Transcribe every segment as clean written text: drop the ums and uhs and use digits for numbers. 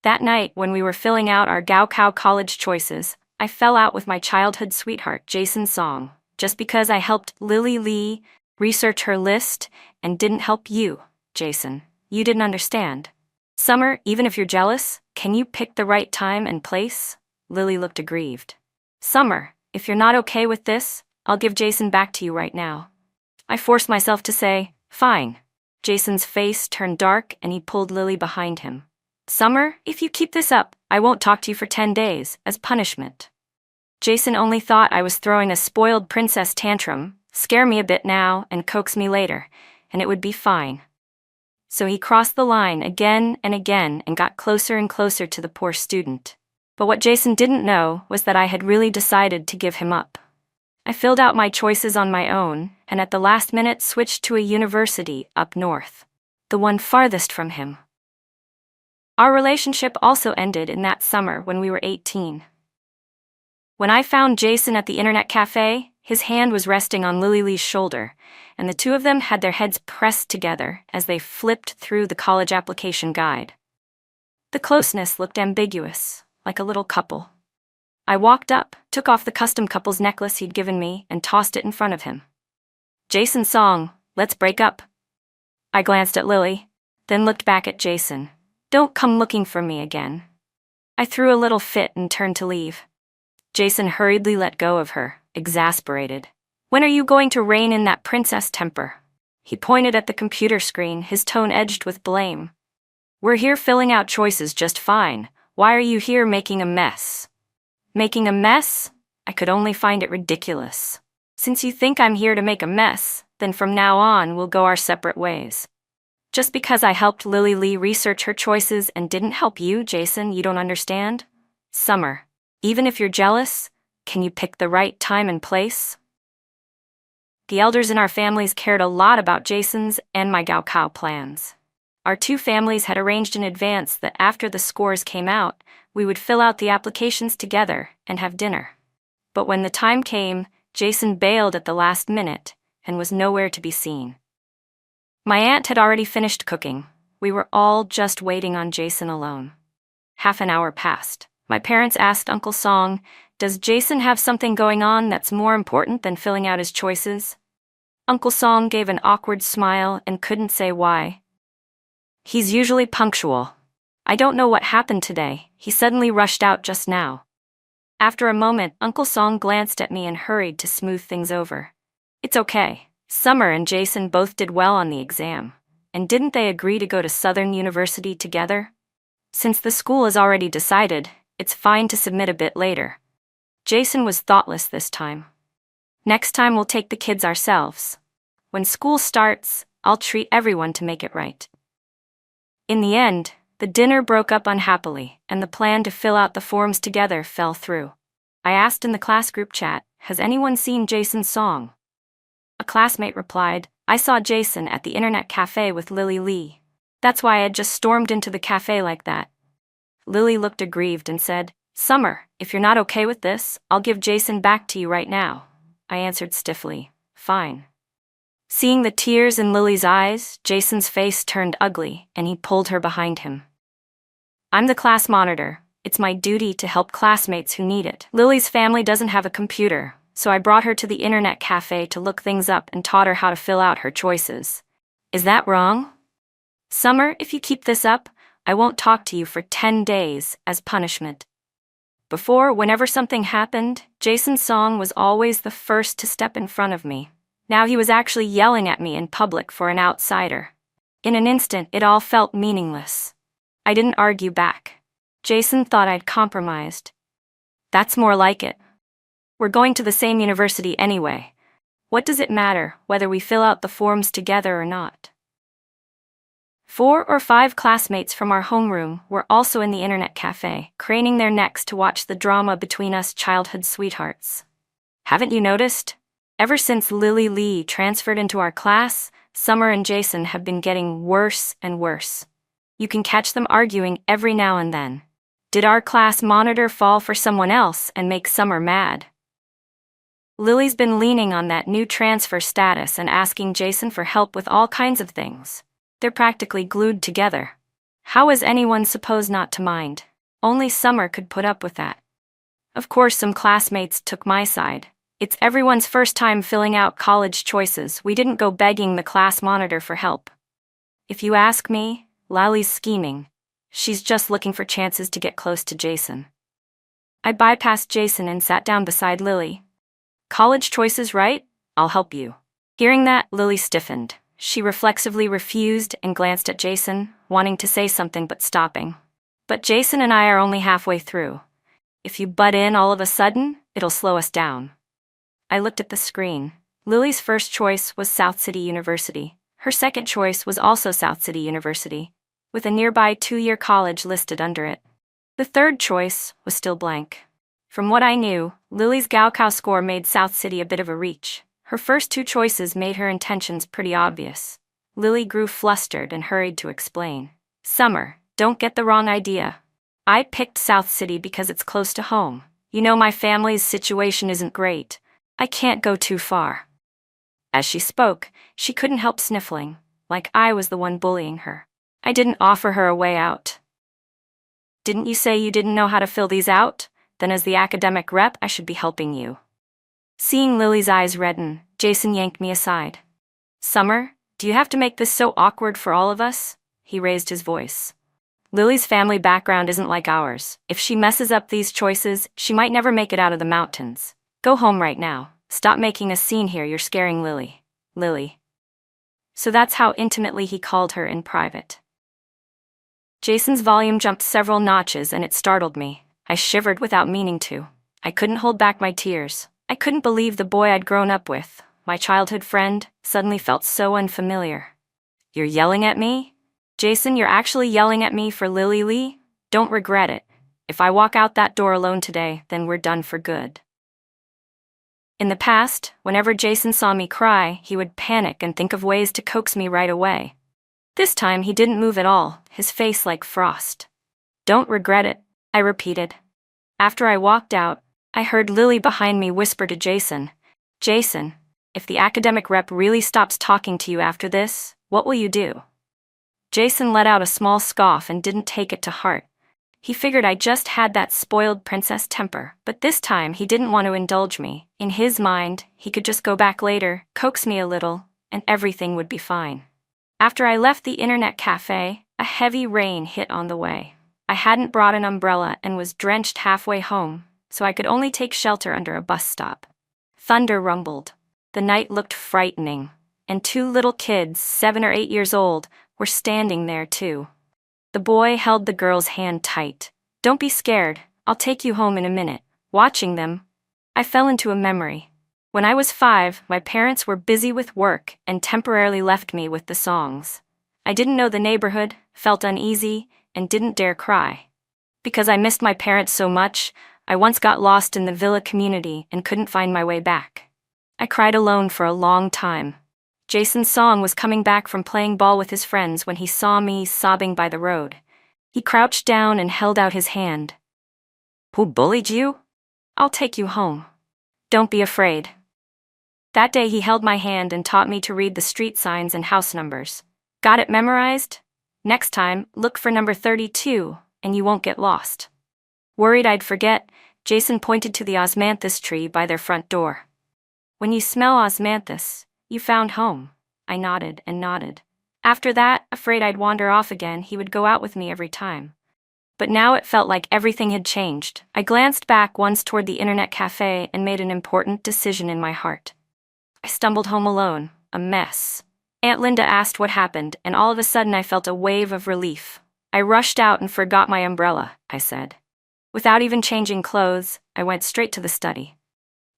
That night, when we were filling out our Gaokao college choices, I fell out with my childhood sweetheart, Jason Song, just because I helped Lily Lee research her list and didn't help you, Jason. You didn't understand. Summer, even if you're jealous, can you pick the right time and place? Lily looked aggrieved. Summer, if you're not okay with this, I'll give Jason back to you right now. I forced myself to say, fine. Jason's face turned dark and he pulled Lily behind him. Summer, if you keep this up, I won't talk to you for 10 days, as punishment. Jason only thought I was throwing a spoiled princess tantrum, scare me a bit now and coax me later, and it would be fine. So he crossed the line again and got closer and closer to the poor student. But what Jason didn't know was that I had really decided to give him up. I filled out my choices on my own, and at the last minute switched to a university up north, the one farthest from him. Our relationship also ended in that summer when we were 18. When I found Jason at the internet cafe, his hand was resting on Lily Lee's shoulder, and the two of them had their heads pressed together as they flipped through the college application guide. The closeness looked ambiguous, like a little couple. I walked up, took off the custom couple's necklace he'd given me, and tossed it in front of him. Jason Song, let's break up. I glanced at Lily, then looked back at Jason. Don't come looking for me again. I threw a little fit and turned to leave. Jason hurriedly let go of her, exasperated. When are you going to rein in that princess temper? He pointed at the computer screen, his tone edged with blame. We're here filling out choices just fine. Why are you here making a mess? Making a mess? I could only find it ridiculous. Since you think I'm here to make a mess, then from now on we'll go our separate ways. Just because I helped Lily Lee research her choices and didn't help you, Jason, you don't understand? Summer, even if you're jealous, can you pick the right time and place? The elders in our families cared a lot about Jason's and my Gaokao plans. Our two families had arranged in advance that after the scores came out, we would fill out the applications together and have dinner. But when the time came, Jason bailed at the last minute and was nowhere to be seen. My aunt had already finished cooking. We were all just waiting on Jason alone. Half an hour passed. My parents asked Uncle Song, does Jason have something going on that's more important than filling out his choices? Uncle Song gave an awkward smile and couldn't say why. He's usually punctual. I don't know what happened today. He suddenly rushed out just now. After a moment, Uncle Song glanced at me and hurried to smooth things over. It's okay. Summer and Jason both did well on the exam. And didn't they agree to go to Southern University together? Since the school is already decided, it's fine to submit a bit later. Jason was thoughtless this time. Next time we'll take the kids ourselves. When school starts, I'll treat everyone to make it right. In the end, the dinner broke up unhappily, and the plan to fill out the forms together fell through. I asked in the class group chat, has anyone seen Jason's song? A classmate replied, I saw Jason at the internet cafe with Lily Lee. That's why I had just stormed into the cafe like that. Lily looked aggrieved and said, Summer, if you're not okay with this, I'll give Jason back to you right now. I answered stiffly, fine. Seeing the tears in Lily's eyes, Jason's face turned ugly, and he pulled her behind him. I'm the class monitor. It's my duty to help classmates who need it. Lily's family doesn't have a computer, so I brought her to the internet cafe to look things up and taught her how to fill out her choices. Is that wrong? Summer, if you keep this up, I won't talk to you for 10 days as punishment. Before, whenever something happened, Jason's song was always the first to step in front of me. Now he was actually yelling at me in public for an outsider. In an instant, it all felt meaningless. I didn't argue back. Jason thought I'd compromised. That's more like it. We're going to the same university anyway. What does it matter whether we fill out the forms together or not? 4 or 5 classmates from our homeroom were also in the internet cafe, craning their necks to watch the drama between us childhood sweethearts. Haven't you noticed? Ever since Lily Lee transferred into our class, Summer and Jason have been getting worse and worse. You can catch them arguing every now and then. Did our class monitor fall for someone else and make Summer mad? Lily's been leaning on that new transfer status and asking Jason for help with all kinds of things. They're practically glued together. How was anyone supposed not to mind? Only Summer could put up with that. Of course, some classmates took my side. It's everyone's first time filling out college choices. We didn't go begging the class monitor for help. If you ask me, Lily's scheming. She's just looking for chances to get close to Jason. I bypassed Jason and sat down beside Lily. College choices, right? I'll help you. Hearing that, Lily stiffened. She reflexively refused and glanced at Jason, wanting to say something but stopping. But Jason and I are only halfway through. If you butt in all of a sudden, it'll slow us down. I looked at the screen. Lily's first choice was South City University. Her second choice was also South City University, with a nearby 2-year college listed under it. The third choice was still blank. From what I knew, Lily's Gaokao score made South City a bit of a reach. Her first 2 choices made her intentions pretty obvious. Lily grew flustered and hurried to explain. Summer, don't get the wrong idea. I picked South City because it's close to home. You know, my family's situation isn't great. I can't go too far. As she spoke, she couldn't help sniffling, like I was the one bullying her. I didn't offer her a way out. Didn't you say you didn't know how to fill these out? Then as the academic rep, I should be helping you. Seeing Lily's eyes redden, Jason yanked me aside. Summer, do you have to make this so awkward for all of us? He raised his voice. Lily's family background isn't like ours. If she messes up these choices, she might never make it out of the mountains. Go home right now. Stop making a scene here, you're scaring Lily. Lily. So that's how intimately he called her in private. Jason's volume jumped several notches and it startled me. I shivered without meaning to. I couldn't hold back my tears. I couldn't believe the boy I'd grown up with, my childhood friend, suddenly felt so unfamiliar. You're yelling at me? Jason, you're actually yelling at me for Lily Lee? Don't regret it. If I walk out that door alone today, then we're done for good. In the past, whenever Jason saw me cry, he would panic and think of ways to coax me right away. This time he didn't move at all, his face like frost. Don't regret it, I repeated. After I walked out, I heard Lily behind me whisper to Jason, Jason, if the academic rep really stops talking to you after this, what will you do? Jason let out a small scoff and didn't take it to heart. He figured I just had that spoiled princess temper, but this time he didn't want to indulge me. In his mind, he could just go back later, coax me a little, and everything would be fine. After I left the internet cafe, a heavy rain hit on the way. I hadn't brought an umbrella and was drenched halfway home, so I could only take shelter under a bus stop. Thunder rumbled. The night looked frightening, and 2 little kids, 7 or 8 years old, were standing there too. The boy held the girl's hand tight. Don't be scared, I'll take you home in a minute. Watching them, I fell into a memory. When I was 5, my parents were busy with work and temporarily left me with the songs. I didn't know the neighborhood, felt uneasy, and didn't dare cry. Because I missed my parents so much, I once got lost in the villa community and couldn't find my way back. I cried alone for a long time. Jason's song was coming back from playing ball with his friends when he saw me sobbing by the road. He crouched down and held out his hand. Who bullied you? I'll take you home. Don't be afraid. That day he held my hand and taught me to read the street signs and house numbers. Got it memorized? Next time, look for number 32, and you won't get lost. Worried I'd forget, Jason pointed to the osmanthus tree by their front door. When you smell osmanthus, you found home. I nodded and nodded. After that, afraid I'd wander off again, he would go out with me every time. But now it felt like everything had changed. I glanced back once toward the internet cafe and made an important decision in my heart. I stumbled home alone, a mess. Aunt Linda asked what happened, and all of a sudden I felt a wave of relief. I rushed out and forgot my umbrella, I said. Without even changing clothes, I went straight to the study.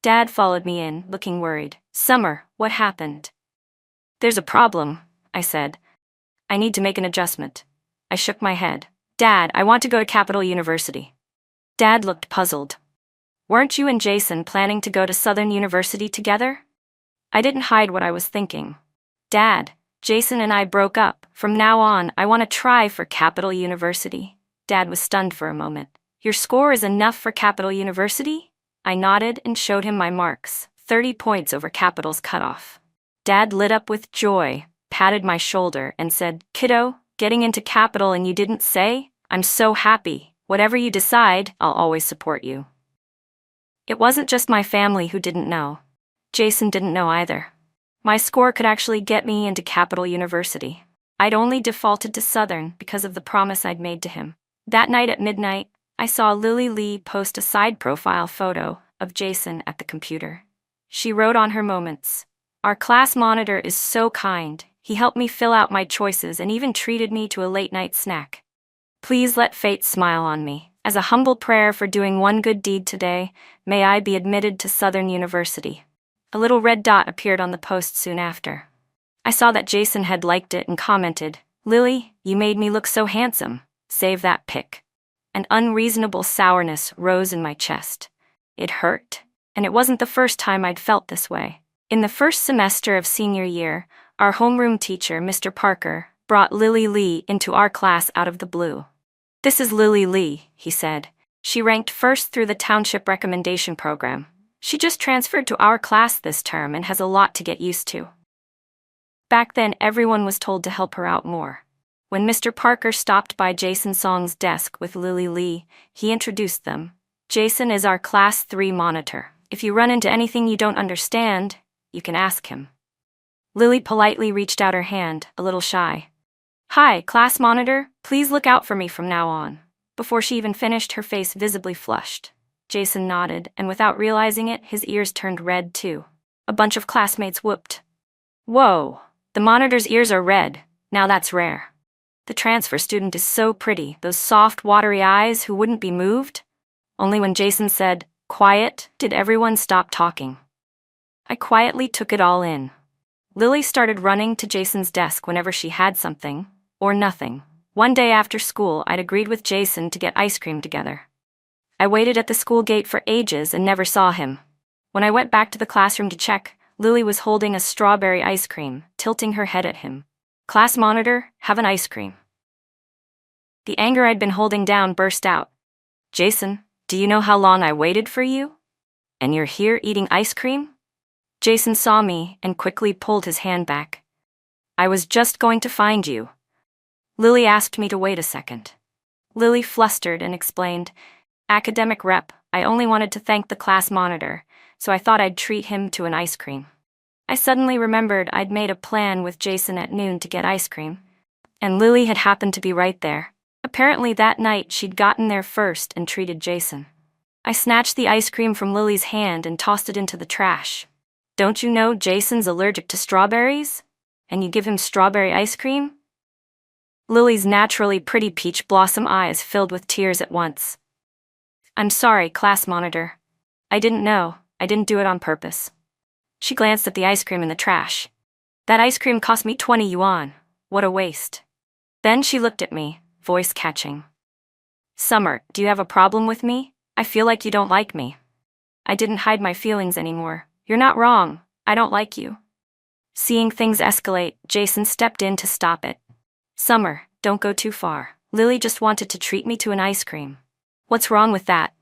Dad followed me in, looking worried. Summer, what happened? There's a problem, I said. I need to make an adjustment. I shook my head. Dad, I want to go to Capital University. Dad looked puzzled. Weren't you and Jason planning to go to Southern University together? I didn't hide what I was thinking. Dad, Jason and I broke up. From now on, I want to try for Capital University. Dad was stunned for a moment. Your score is enough for Capital University? I nodded and showed him my marks, 30 points over Capital's cutoff. Dad lit up with joy, patted my shoulder, and said, Kiddo, getting into Capital and you didn't say? I'm so happy. Whatever you decide, I'll always support you. It wasn't just my family who didn't know. Jason didn't know either. My score could actually get me into Capital University. I'd only defaulted to Southern because of the promise I'd made to him. That night at midnight, I saw Lily Lee post a side profile photo of Jason at the computer. She wrote on her moments, "Our class monitor is so kind. He helped me fill out my choices and even treated me to a late-night snack. Please let fate smile on me. As a humble prayer for doing one good deed today, may I be admitted to Southern University." A little red dot appeared on the post soon after. I saw that Jason had liked it and commented, "Lily, you made me look so handsome. Save that pic." An unreasonable sourness rose in my chest. It hurt, and it wasn't the first time I'd felt this way. In the first semester of senior year, our homeroom teacher, Mr. Parker, brought Lily Lee into our class out of the blue. "This is Lily Lee," he said. "She ranked first through the township recommendation program. She just transferred to our class this term and has a lot to get used to." Back then, everyone was told to help her out more. When Mr. Parker stopped by Jason Song's desk with Lily Lee, he introduced them. "Jason is our Class 3 monitor. If you run into anything you don't understand, you can ask him." Lily politely reached out her hand, a little shy. "Hi, class monitor, please look out for me from now on." Before she even finished, her face visibly flushed. Jason nodded, and without realizing it, his ears turned red too. A bunch of classmates whooped. "Whoa, the monitor's ears are red. Now that's rare. The transfer student is so pretty, those soft, watery eyes who wouldn't be moved." Only when Jason said, "Quiet," did everyone stop talking. I quietly took it all in. Lily started running to Jason's desk whenever she had something, or nothing. One day after school, I'd agreed with Jason to get ice cream together. I waited at the school gate for ages and never saw him. When I went back to the classroom to check, Lily was holding a strawberry ice cream, tilting her head at him. "Class monitor, have an ice cream." The anger I'd been holding down burst out. "Jason, do you know how long I waited for you? And you're here eating ice cream?" Jason saw me and quickly pulled his hand back. "I was just going to find you." Lily asked me to wait a second. Lily flustered and explained, "Academic rep, I only wanted to thank the class monitor, so I thought I'd treat him to an ice cream." I suddenly remembered I'd made a plan with Jason at noon to get ice cream, and Lily had happened to be right there. Apparently that night she'd gotten there first and treated Jason. I snatched the ice cream from Lily's hand and tossed it into the trash. "Don't you know Jason's allergic to strawberries? And you give him strawberry ice cream?" Lily's naturally pretty peach blossom eyes filled with tears at once. "I'm sorry, class monitor. I didn't know. I didn't do it on purpose." She glanced at the ice cream in the trash. "That ice cream cost me 20 yuan. What a waste." Then she looked at me, voice catching. "Summer, do you have a problem with me? I feel like you don't like me." I didn't hide my feelings anymore. "You're not wrong. I don't like you." Seeing things escalate, Jason stepped in to stop it. "Summer, don't go too far. Lily just wanted to treat me to an ice cream. What's wrong with that?"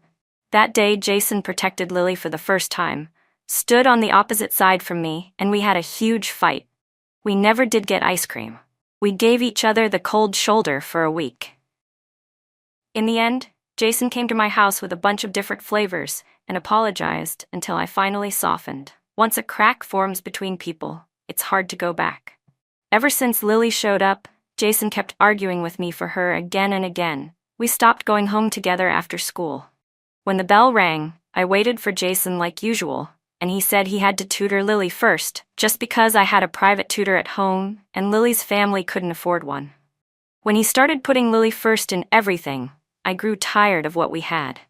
That day, Jason protected Lily for the first time, stood on the opposite side from me, and we had a huge fight. We never did get ice cream. We gave each other the cold shoulder for a week. In the end, Jason came to my house with a bunch of different flavors and apologized until I finally softened. Once a crack forms between people, it's hard to go back. Ever since Lily showed up, Jason kept arguing with me for her again and again. We stopped going home together after school. When the bell rang, I waited for Jason like usual, and he said he had to tutor Lily first, just because I had a private tutor at home and Lily's family couldn't afford one. When he started putting Lily first in everything, I grew tired of what we had.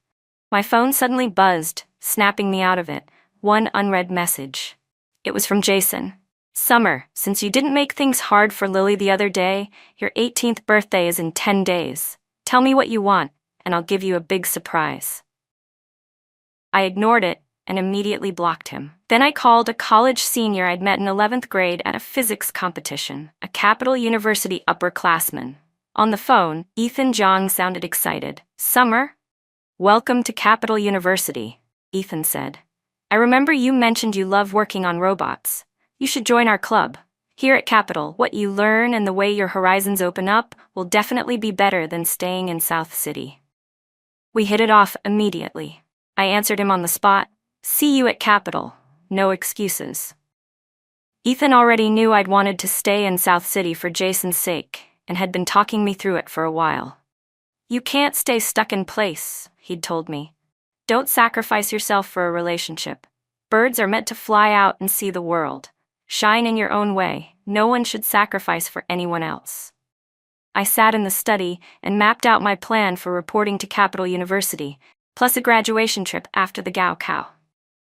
My phone suddenly buzzed, snapping me out of it. One unread message. It was from Jason. "Summer, since you didn't make things hard for Lily the other day, your 18th birthday is in 10 days. Tell me what you want, and I'll give you a big surprise." I ignored it and immediately blocked him. Then I called a college senior I'd met in 11th grade at a physics competition, a Capital University upperclassman. On the phone, Ethan Jong sounded excited. "Summer? Welcome to Capital University," Ethan said. "I remember you mentioned you love working on robots. You should join our club. Here at Capital, what you learn and the way your horizons open up will definitely be better than staying in South City. We hit it off immediately. I answered him on the spot, "See you at Capital, no excuses." Ethan already knew I'd wanted to stay in South City for Jason's sake, and had been talking me through it for a while. "You can't stay stuck in place," he'd told me. "Don't sacrifice yourself for a relationship. Birds are meant to fly out and see the world. Shine in your own way. No one should sacrifice for anyone else." I sat in the study and mapped out my plan for reporting to Capital University, plus a graduation trip after the Gaokao.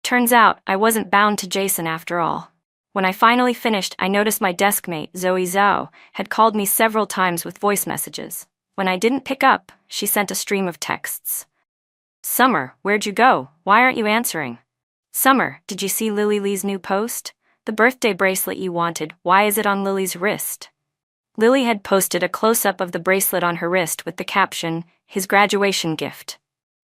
Turns out, I wasn't bound to Jason after all. When I finally finished, I noticed my desk mate, Zoe Zhao, had called me several times with voice messages. When I didn't pick up, she sent a stream of texts. "Summer, where'd you go? Why aren't you answering? Summer, did you see Lily Lee's new post? The birthday bracelet you wanted, why is it on Lily's wrist?" Lily had posted a close-up of the bracelet on her wrist with the caption, "His graduation gift."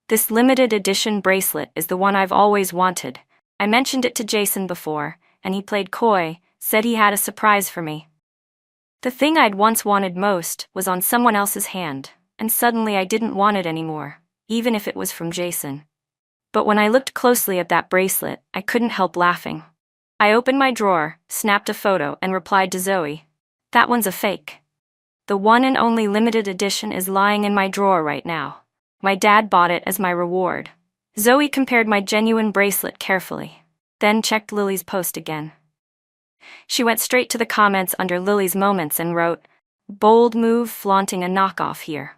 "This limited edition bracelet is the one I've always wanted. I mentioned it to Jason before, and he played coy, said he had a surprise for me." The thing I'd once wanted most was on someone else's hand, and suddenly I didn't want it anymore, even if it was from Jason. But when I looked closely at that bracelet, I couldn't help laughing. I opened my drawer, snapped a photo, and replied to Zoe, "That one's a fake. The one and only limited edition is lying in my drawer right now. My dad bought it as my reward." Zoe compared my genuine bracelet carefully, then checked Lily's post again. She went straight to the comments under Lily's moments and wrote, "Bold move flaunting a knockoff here."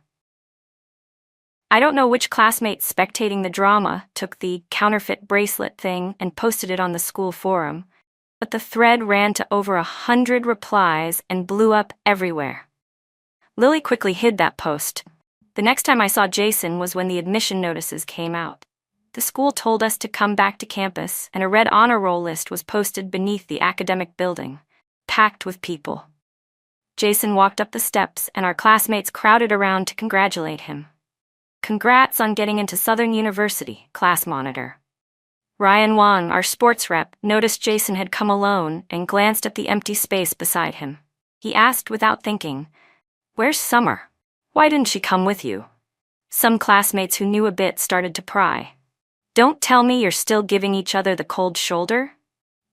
I don't know which classmate spectating the drama took the counterfeit bracelet thing and posted it on the school forum, but the thread ran to over 100 replies and blew up everywhere. Lily quickly hid that post. The next time I saw Jason was when the admission notices came out. The school told us to come back to campus, and a red honor roll list was posted beneath the academic building, packed with people. Jason walked up the steps, and our classmates crowded around to congratulate him. "Congrats on getting into Southern University," class monitor Ryan Wang, our sports rep, noticed Jason had come alone and glanced at the empty space beside him. He asked without thinking, "Where's Summer? Why didn't she come with you?" Some classmates who knew a bit started to pry. "Don't tell me you're still giving each other the cold shoulder?"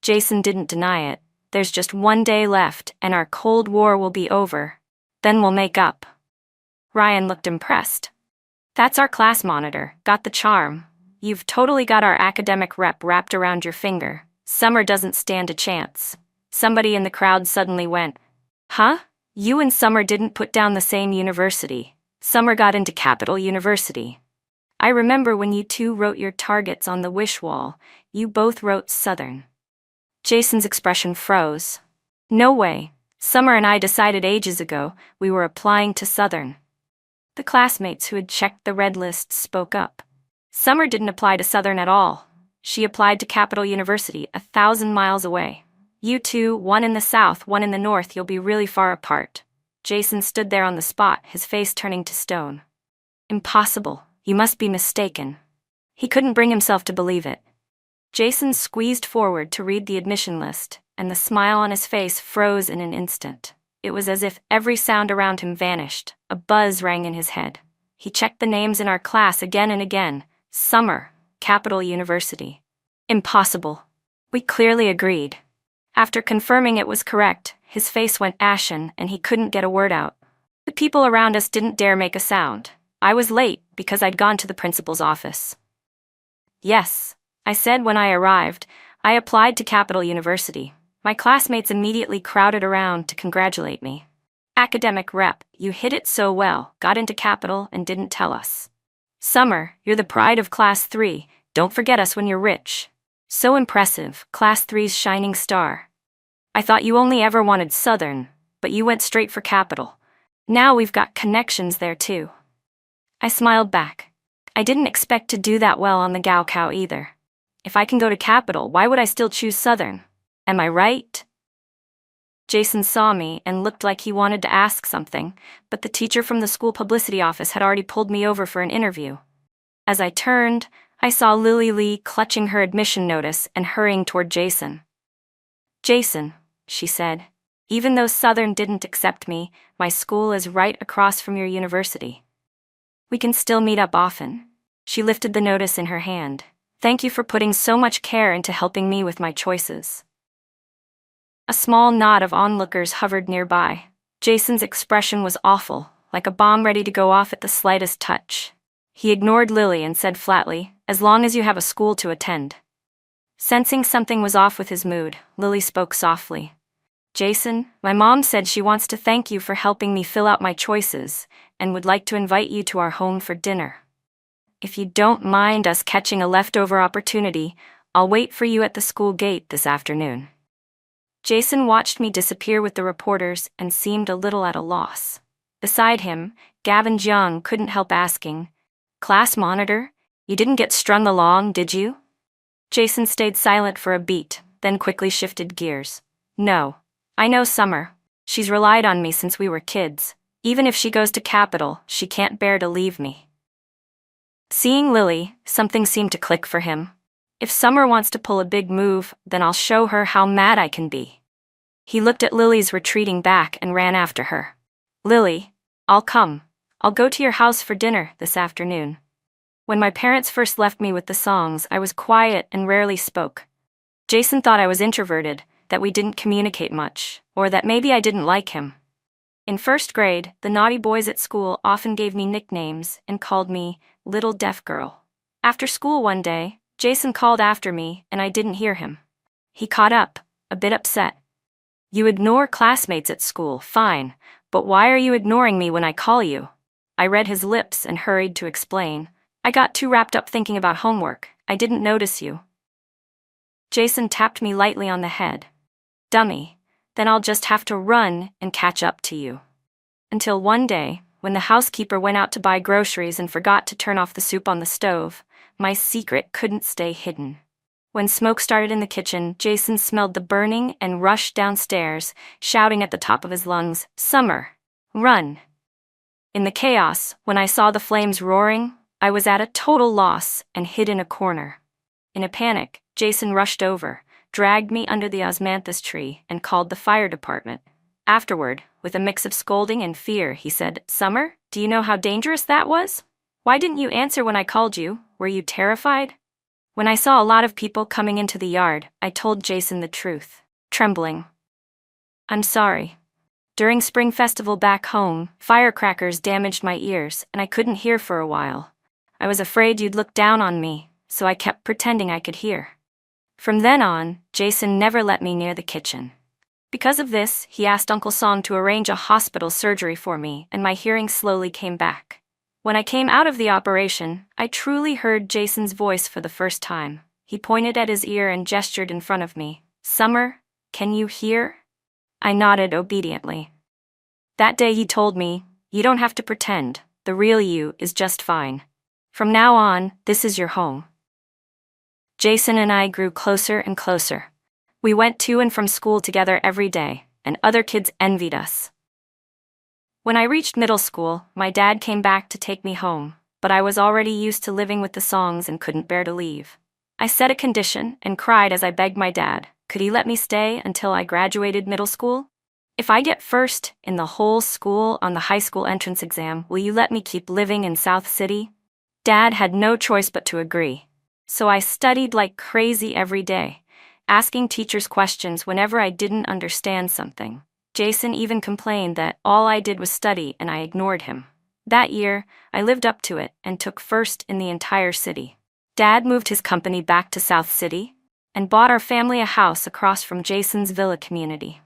Jason didn't deny it. "There's just one day left and our Cold War will be over. Then we'll make up." Ryan looked impressed. "That's our class monitor, got the charm. You've totally got our academic rep wrapped around your finger. Summer doesn't stand a chance." Somebody in the crowd suddenly went, "Huh? You and Summer didn't put down the same university. Summer got into Capital University. I remember when you two wrote your targets on the wish wall, you both wrote Southern." Jason's expression froze. "No way. Summer and I decided ages ago we were applying to Southern." The classmates who had checked the red list spoke up. "Summer didn't apply to Southern at all. She applied to Capital University 1,000 miles away. You two, one in the south, one in the north, you'll be really far apart." Jason stood there on the spot, his face turning to stone. "Impossible. You must be mistaken." He couldn't bring himself to believe it. Jason squeezed forward to read the admission list, and the smile on his face froze in an instant. It was as if every sound around him vanished. A buzz rang in his head. He checked the names in our class again and again. Summer, Capital University. Impossible. We clearly agreed. After confirming it was correct, his face went ashen and he couldn't get a word out. The people around us didn't dare make a sound. I was late because I'd gone to the principal's office. "Yes," I said when I arrived. "I applied to Capital University." My classmates immediately crowded around to congratulate me. "Academic rep, you hit it so well, got into Capital and didn't tell us. Summer, you're the pride of Class 3, don't forget us when you're rich. So impressive, Class 3's shining star. I thought you only ever wanted Southern, but you went straight for Capital. Now we've got connections there too." I smiled back. I didn't expect to do that well on the Gaokao either. If I can go to Capital, why would I still choose Southern? Am I right? Jason saw me and looked like he wanted to ask something, but the teacher from the school publicity office had already pulled me over for an interview. As I turned, I saw Lily Lee clutching her admission notice and hurrying toward Jason. "Jason," she said, Even though Southern didn't accept me, my school is right across from your university. We can still meet up often." She lifted the notice in her hand. "Thank you for putting so much care into helping me with my choices." A small knot of onlookers hovered nearby. Jason's expression was awful, like a bomb ready to go off at the slightest touch. He ignored Lily and said flatly, "As long as you have a school to attend." Sensing something was off with his mood, Lily spoke softly. "Jason, my mom said she wants to thank you for helping me fill out my choices and would like to invite you to our home for dinner. If you don't mind us catching a leftover opportunity, I'll wait for you at the school gate this afternoon." Jason watched me disappear with the reporters and seemed a little at a loss. Beside him, Gavin Jung couldn't help asking, "Class monitor, you didn't get strung along, did you?" Jason stayed silent for a beat, then quickly shifted gears. "No. I know Summer. She's relied on me since we were kids. Even if she goes to Capitol, she can't bear to leave me." Seeing Lily, something seemed to click for him. If Summer wants to pull a big move, then I'll show her how mad I can be. He looked at Lily's retreating back and ran after her. "Lily, I'll come. I'll go to your house for dinner this afternoon." When my parents first left me with the songs, I was quiet and rarely spoke. Jason thought I was introverted, that we didn't communicate much, or that maybe I didn't like him. In first grade, the naughty boys at school often gave me nicknames and called me Little Deaf Girl. After school one day, Jason called after me and I didn't hear him. He caught up, a bit upset. "You ignore classmates at school, fine, but why are you ignoring me when I call you?" I read his lips and hurried to explain. "I got too wrapped up thinking about homework, I didn't notice you." Jason tapped me lightly on the head. "Dummy, then I'll just have to run and catch up to you." Until one day, when the housekeeper went out to buy groceries and forgot to turn off the soup on the stove, my secret couldn't stay hidden. When smoke started in the kitchen, Jason smelled the burning and rushed downstairs, shouting at the top of his lungs, "Summer, run!" In the chaos, when I saw the flames roaring, I was at a total loss and hid in a corner. In a panic, Jason rushed over, dragged me under the osmanthus tree, and called the fire department. Afterward, with a mix of scolding and fear, he said, "Summer, do you know how dangerous that was? Why didn't you answer when I called you? Were you terrified?" When I saw a lot of people coming into the yard, I told Jason the truth, trembling. "I'm sorry. During Spring Festival back home, firecrackers damaged my ears and I couldn't hear for a while. I was afraid you'd look down on me, so I kept pretending I could hear." From then on, Jason never let me near the kitchen. Because of this, he asked Uncle Song to arrange a hospital surgery for me, and my hearing slowly came back. When I came out of the operation, I truly heard Jason's voice for the first time. He pointed at his ear and gestured in front of me. "Summer, can you hear?" I nodded obediently. That day he told me, "You don't have to pretend, the real you is just fine. From now on, this is your home." Jason and I grew closer and closer. We went to and from school together every day, and other kids envied us. When I reached middle school, my dad came back to take me home, but I was already used to living with the songs and couldn't bear to leave. I set a condition and cried as I begged my dad, could he let me stay until I graduated middle school? "If I get first in the whole school on the high school entrance exam, will you let me keep living in South City?" Dad had no choice but to agree. So I studied like crazy every day, asking teachers questions whenever I didn't understand something. Jason even complained that all I did was study and I ignored him. That year, I lived up to it and took first in the entire city. Dad moved his company back to South City and bought our family a house across from Jason's villa community.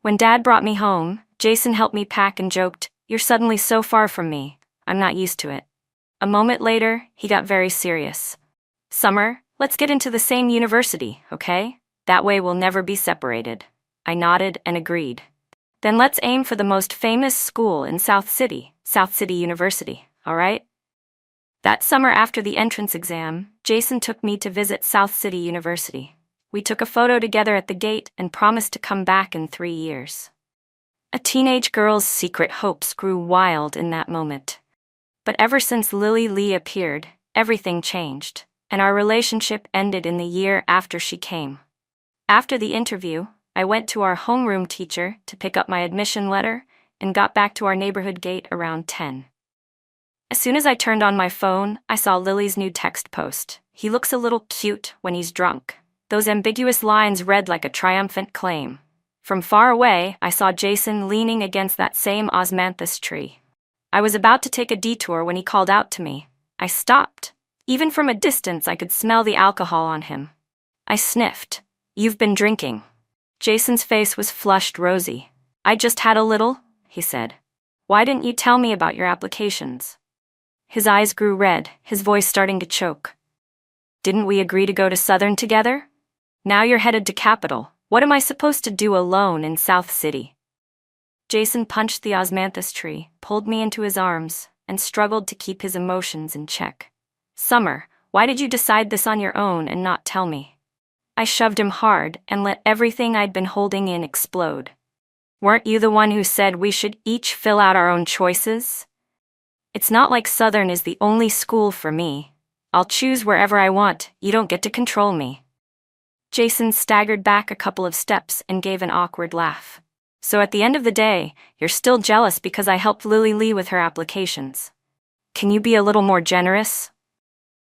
When Dad brought me home, Jason helped me pack and joked, "You're suddenly so far from me. I'm not used to it." A moment later, he got very serious. "Summer, let's get into the same university, okay? That way we'll never be separated." I nodded and agreed. "Then let's aim for the most famous school in South City University, all right?" That summer after the entrance exam, Jason took me to visit South City University. We took a photo together at the gate and promised to come back in 3 years. A teenage girl's secret hopes grew wild in that moment. But ever since Lily Lee appeared, everything changed, and our relationship ended in the year after she came. After the interview, I went to our homeroom teacher to pick up my admission letter and got back to our neighborhood gate around 10. As soon as I turned on my phone, I saw Lily's new text post. He looks a little cute when he's drunk. Those ambiguous lines read like a triumphant claim. From far away, I saw Jason leaning against that same osmanthus tree. I was about to take a detour when he called out to me. I stopped. Even from a distance, I could smell the alcohol on him. I sniffed. "You've been drinking." Jason's face was flushed rosy. "I just had a little," he said. "Why didn't you tell me about your applications?" His eyes grew red, his voice starting to choke. "Didn't we agree to go to Southern together? Now you're headed to Capitol. What am I supposed to do alone in South City?" Jason punched the osmanthus tree, pulled me into his arms, and struggled to keep his emotions in check. "Summer, why did you decide this on your own and not tell me?" I shoved him hard and let everything I'd been holding in explode. "Weren't you the one who said we should each fill out our own choices? It's not like Southern is the only school for me. I'll choose wherever I want. You don't get to control me." Jason staggered back a couple of steps and gave an awkward laugh. "So at the end of the day, you're still jealous because I helped Lily Lee with her applications. Can you be a little more generous?"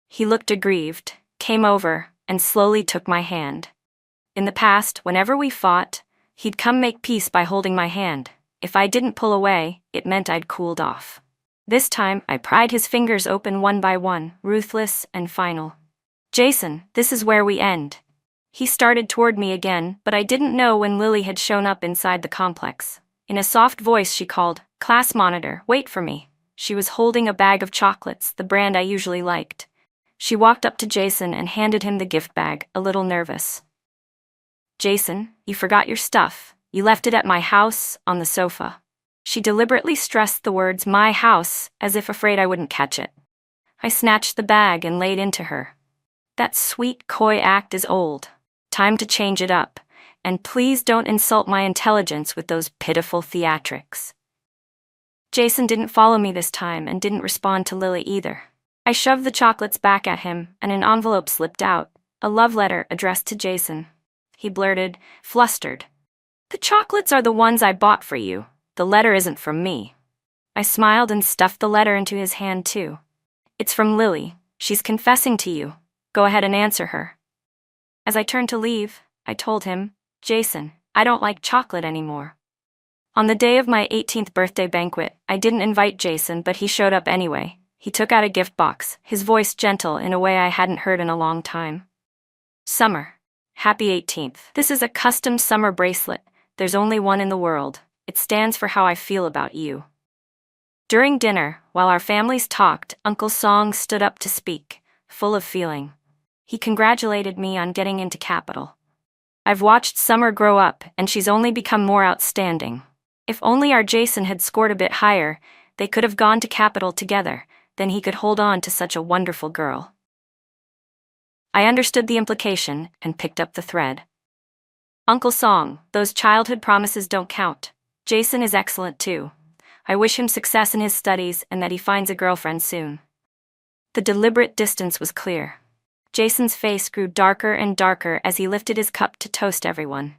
He looked aggrieved, came over, and slowly took my hand. In the past, whenever we fought, he'd come make peace by holding my hand. If I didn't pull away, it meant I'd cooled off. This time, I pried his fingers open one by one, ruthless and final. "Jason, this is where we end." He started toward me again, but I didn't know when Lily had shown up inside the complex. In a soft voice she called, "Class monitor, wait for me." She was holding a bag of chocolates, the brand I usually liked. She walked up to Jason and handed him the gift bag, a little nervous. "Jason, you forgot your stuff. You left it at my house, on the sofa." She deliberately stressed the words "my house," as if afraid I wouldn't catch it. I snatched the bag and laid into her. "That sweet, coy act is old. Time to change it up, and please don't insult my intelligence with those pitiful theatrics." Jason didn't follow me this time and didn't respond to Lily either. I shoved the chocolates back at him, and an envelope slipped out, a love letter addressed to Jason. He blurted, flustered, "The chocolates are the ones I bought for you. The letter isn't from me." I smiled and stuffed the letter into his hand too. "It's from Lily. She's confessing to you. Go ahead and answer her." As I turned to leave, I told him, "Jason, I don't like chocolate anymore." On the day of my 18th birthday banquet, I didn't invite Jason, but he showed up anyway. He took out a gift box, his voice gentle in a way I hadn't heard in a long time. "Summer. Happy 18th. This is a custom summer bracelet. There's only one in the world. It stands for how I feel about you." During dinner, while our families talked, Uncle Song stood up to speak, full of feeling. He congratulated me on getting into Capitol. "I've watched Summer grow up, and she's only become more outstanding. If only our Jason had scored a bit higher, they could have gone to Capitol together, then he could hold on to such a wonderful girl." I understood the implication and picked up the thread. "Uncle Song, those childhood promises don't count. Jason is excellent too. I wish him success in his studies and that he finds a girlfriend soon." The deliberate distance was clear. Jason's face grew darker and darker as he lifted his cup to toast everyone.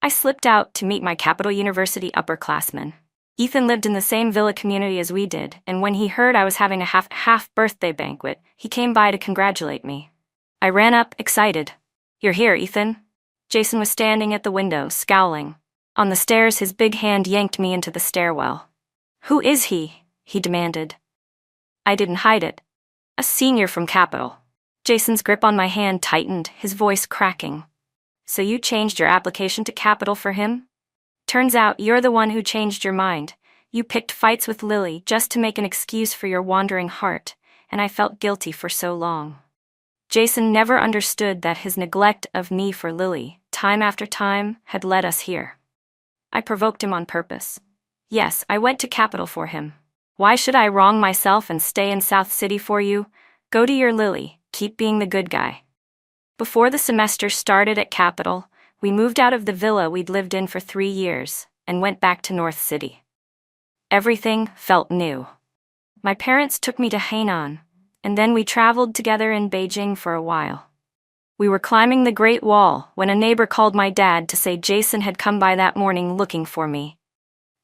I slipped out to meet my Capitol University upperclassmen. Ethan lived in the same villa community as we did, and when he heard I was having a half birthday banquet, he came by to congratulate me. I ran up, excited. "You're here, Ethan." Jason was standing at the window, scowling. On the stairs, his big hand yanked me into the stairwell. "Who is he?" he demanded. I didn't hide it. "A senior from Capitol." Jason's grip on my hand tightened, his voice cracking. "So you changed your application to Capitol for him? Turns out you're the one who changed your mind. You picked fights with Lily just to make an excuse for your wandering heart, and I felt guilty for so long." Jason never understood that his neglect of me for Lily, time after time, had led us here. I provoked him on purpose. Yes, I went to Capitol for him. Why should I wrong myself and stay in South City for you? Go to your Lily. Keep being the good guy. Before the semester started at Capitol, we moved out of the villa we'd lived in for 3 years and went back to North City. Everything felt new. My parents took me to Hainan, and then we traveled together in Beijing for a while. We were climbing the Great Wall when a neighbor called my dad to say Jason had come by that morning looking for me.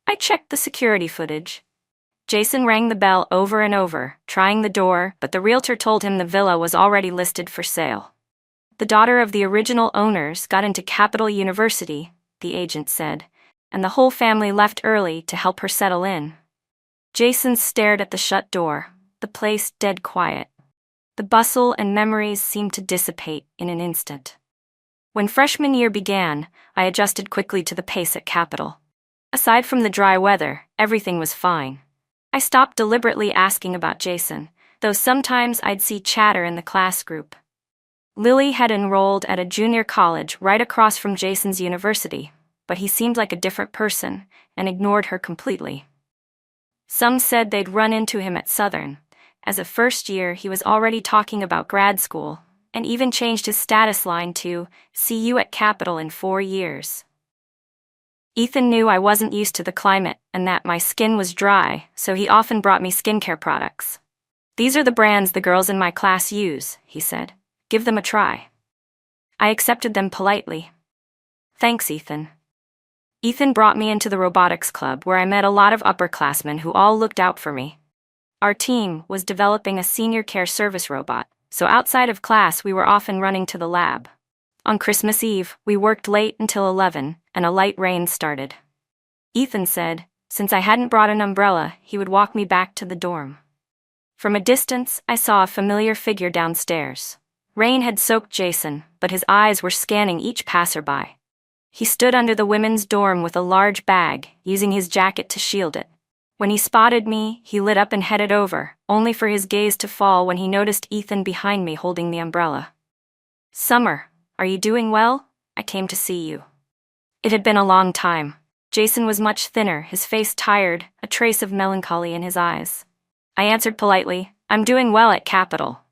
I checked the security footage. Jason rang the bell over and over, trying the door, but the realtor told him the villa was already listed for sale. The daughter of the original owners got into Capital University, the agent said, and the whole family left early to help her settle in. Jason stared at the shut door, the place dead quiet. The bustle and memories seemed to dissipate in an instant. When freshman year began, I adjusted quickly to the pace at Capital. Aside from the dry weather, everything was fine. I stopped deliberately asking about Jason, though sometimes I'd see chatter in the class group. Lily had enrolled at a junior college right across from Jason's university, but he seemed like a different person and ignored her completely. Some said they'd run into him at Southern. As a first year, he was already talking about grad school, and even changed his status line to, "See you at Capital in 4 years." Ethan knew I wasn't used to the climate and that my skin was dry, so he often brought me skincare products. "These are the brands the girls in my class use," he said. "Give them a try." I accepted them politely. "Thanks, Ethan." Ethan brought me into the robotics club where I met a lot of upperclassmen who all looked out for me. Our team was developing a senior care service robot, so outside of class we were often running to the lab. On Christmas Eve, we worked late until 11, and a light rain started. Ethan said, since I hadn't brought an umbrella, he would walk me back to the dorm. From a distance, I saw a familiar figure downstairs. Rain had soaked Jason, but his eyes were scanning each passerby. He stood under the women's dorm with a large bag, using his jacket to shield it. When he spotted me, he lit up and headed over, only for his gaze to fall when he noticed Ethan behind me holding the umbrella. "Summer, are you doing well? I came to see you." It had been a long time. Jason was much thinner, his face tired, a trace of melancholy in his eyes. I answered politely, "I'm doing well at Capital."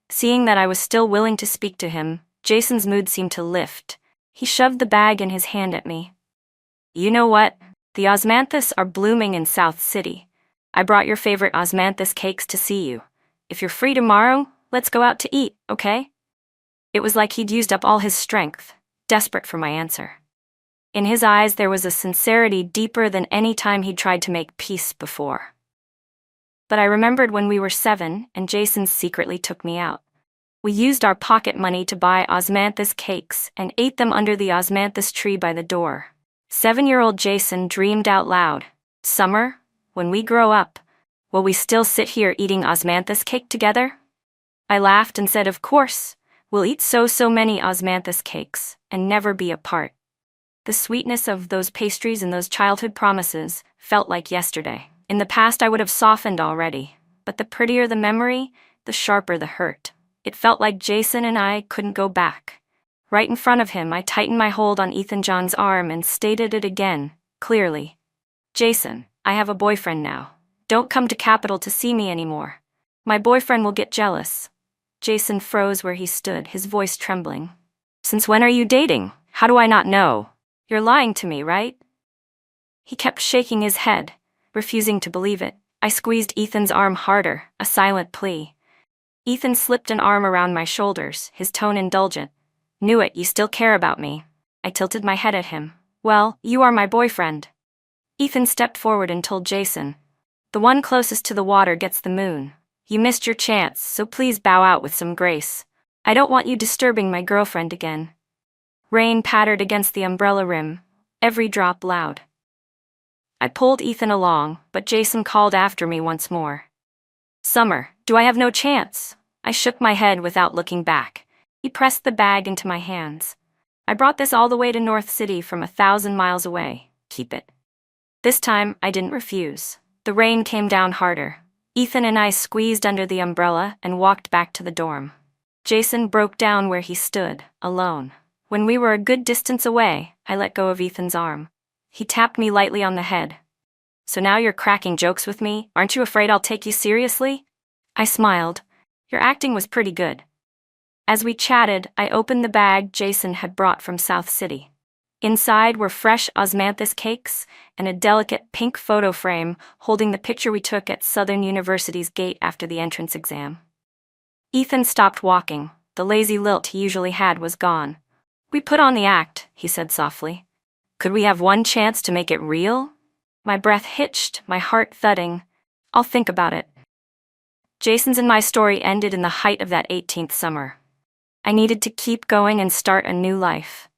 Seeing that I was still willing to speak to him, Jason's mood seemed to lift. He shoved the bag in his hand at me. "You know what? The osmanthus are blooming in South City. I brought your favorite osmanthus cakes to see you. If you're free tomorrow, let's go out to eat, okay?" It was like he'd used up all his strength, desperate for my answer. In his eyes there was a sincerity deeper than any time he'd tried to make peace before. But I remembered when we were 7 and Jason secretly took me out. We used our pocket money to buy osmanthus cakes and ate them under the osmanthus tree by the door. 7-year-old Jason dreamed out loud, "Summer, when we grow up, will we still sit here eating osmanthus cake together?" I laughed and said, "Of course, we'll eat so many osmanthus cakes and never be apart." The sweetness of those pastries and those childhood promises felt like yesterday. In the past I would have softened already, but the prettier the memory, the sharper the hurt. It felt like Jason and I couldn't go back. Right in front of him, I tightened my hold on Ethan John's arm and stated it again, clearly. "Jason, I have a boyfriend now. Don't come to Capital to see me anymore. My boyfriend will get jealous." Jason froze where he stood, his voice trembling. "Since when are you dating? How do I not know? You're lying to me, right?" He kept shaking his head, refusing to believe it. I squeezed Ethan's arm harder, a silent plea. Ethan slipped an arm around my shoulders, his tone indulgent. "Knew it, you still care about me." I tilted my head at him. "Well, you are my boyfriend." Ethan stepped forward and told Jason, "The one closest to the water gets the moon. You missed your chance, so please bow out with some grace. I don't want you disturbing my girlfriend again." Rain pattered against the umbrella rim, every drop loud. I pulled Ethan along, but Jason called after me once more. "Summer, do I have no chance?" I shook my head without looking back. He pressed the bag into my hands. "I brought this all the way to North City from 1,000 miles away. Keep it." This time, I didn't refuse. The rain came down harder. Ethan and I squeezed under the umbrella and walked back to the dorm. Jason broke down where he stood, alone. When we were a good distance away, I let go of Ethan's arm. He tapped me lightly on the head. "So now you're cracking jokes with me? Aren't you afraid I'll take you seriously?" I smiled. "Your acting was pretty good." As we chatted, I opened the bag Jason had brought from South City. Inside were fresh osmanthus cakes and a delicate pink photo frame holding the picture we took at Southern University's gate after the entrance exam. Ethan stopped walking, The lazy lilt he usually had was gone. "We put on the act," he said softly. "Could we have one chance to make it real?" My breath hitched, my heart thudding. "I'll think about it." Jason's and my story ended in the height of that 18th summer. I needed to keep going and start a new life.